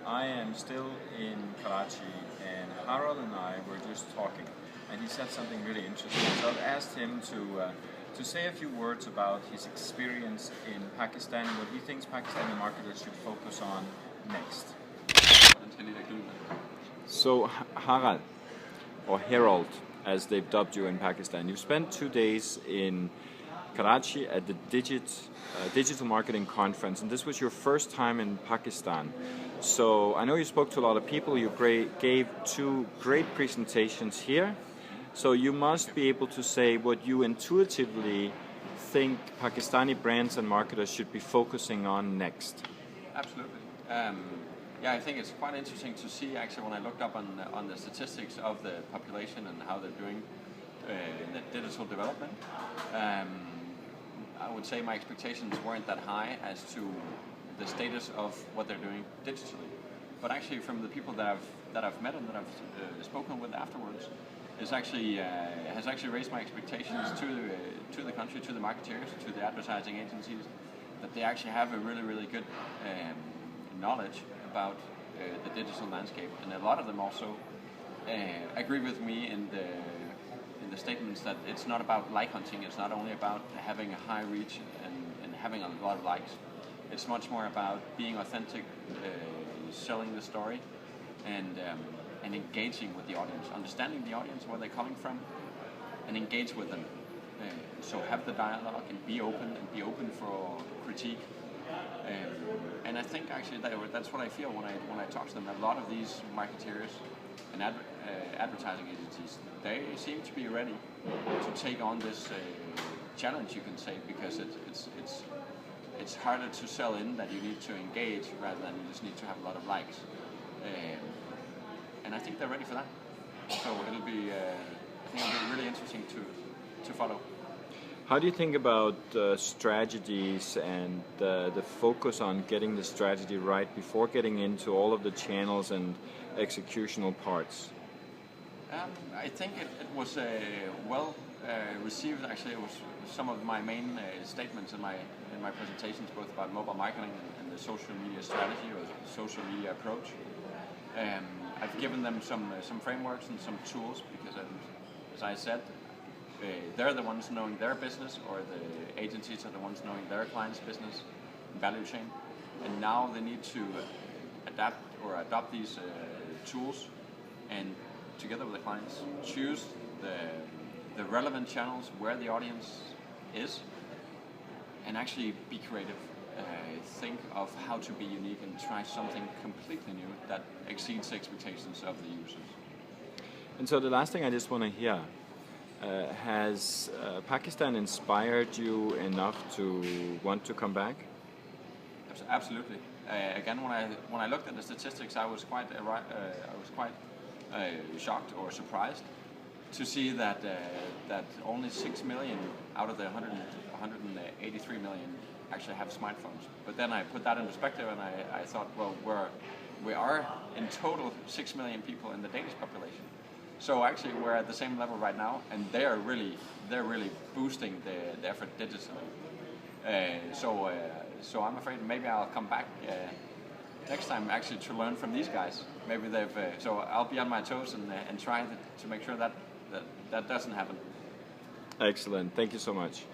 I am still in Karachi, and Harald and I were just talking, and he said something really interesting. So I've asked him to say a few words about his experience in Pakistan and what he thinks Pakistani marketers should focus on next. So Harald, or Herold, as they've dubbed you in Pakistan, you've spent 2 days in Karachi at the digital marketing conference, and this was your first time in Pakistan. So I know you spoke to a lot of people, you gave 2 great presentations here, so you must be able to say what you intuitively think Pakistani brands and marketers should be focusing on next. Absolutely. Yeah, I think it's quite interesting to see actually when I looked up on the statistics of the population and how they're doing in the digital development. I would say my expectations weren't that high as to the status of what they're doing digitally. But actually from the people that I've met and that I've spoken with afterwards, has actually raised my expectations to the country, to the marketeers, to the advertising agencies, that they actually have a really good knowledge about the digital landscape, and a lot of them also agree with me in the statements that it's not about like hunting. It's not only about having a high reach and having a lot of likes. It's much more about being authentic, selling the story, and engaging with the audience, understanding the audience, where they're coming from, and engage with them. So have the dialogue and be open for critique. And I think actually that's what I feel when I talk to them. A lot of these marketeers and advertising agencies, they seem to be ready to take on this challenge, you can say, because it's harder to sell in that you need to engage rather than you just need to have a lot of likes. And I think they're ready for that. So it'll be really interesting to follow. How do you think about strategies and the focus on getting the strategy right before getting into all of the channels and executional parts? I think it was well received. Actually, it was some of my main statements in my presentations, both about mobile marketing and the social media strategy or social media approach. I've given them some frameworks and some tools because, as I said, they're the ones knowing their business, or the agencies are the ones knowing their client's business and value chain, and now they need to adapt or adopt these tools, and together with the clients choose the relevant channels where the audience is, and actually be creative. Think of how to be unique and try something completely new that exceeds the expectations of the users. And so the last thing I just want to hear, has Pakistan inspired you enough to want to come back? Absolutely. Again, when I looked at the statistics, I was quite shocked or surprised to see that only 6 million out of the 183 million actually have smartphones. But then I put that in perspective, and I thought, well, we are in total 6 million people in the Danish population. So actually, we're at the same level right now, and they're really boosting the effort digitally. So I'm afraid maybe I'll come back next time actually to learn from these guys. Maybe so I'll be on my toes and try to make sure that doesn't happen. Excellent. Thank you so much.